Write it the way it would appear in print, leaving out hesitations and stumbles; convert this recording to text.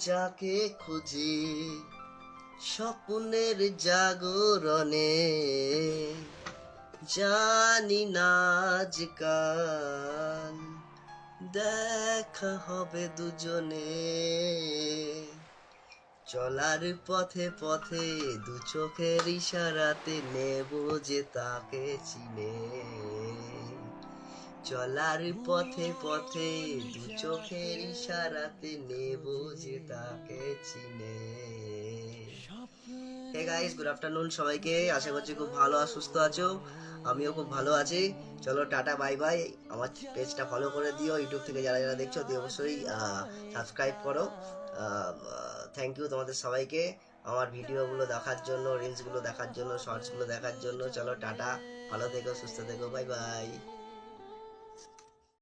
যাকে খুঁজি স্বপ্নের জাগরণে, জানি না আজ কাল দেখা হবে দুজনে। চলার পথে পথে দু চোখের ইশারাতে নেব যে তাকে চিনে। চলার পথে পথে দু চোখের ইশারাতে নেব যে তাকে চিনে। হে গাইস, গুড আফটারনুন সবাইকে। আশা করছি খুব ভালো আর সুস্থ আছো। আমিও খুব ভালো আছি। চলো টাটা, বাই বাই। আমার পেজটা ফলো করে দিও। ইউটিউব থেকে যারা যারা দেখছো অতি অবশ্যই সাবস্ক্রাইব করো। থ্যাংক ইউ তোমাদের সবাইকে আমার ভিডিওগুলো দেখার জন্য, রিলসগুলো দেখার জন্য, শর্টসগুলো দেখার জন্য। চলো টাটা, ভালো থেকো, সুস্থ থেকো, বাই বাই।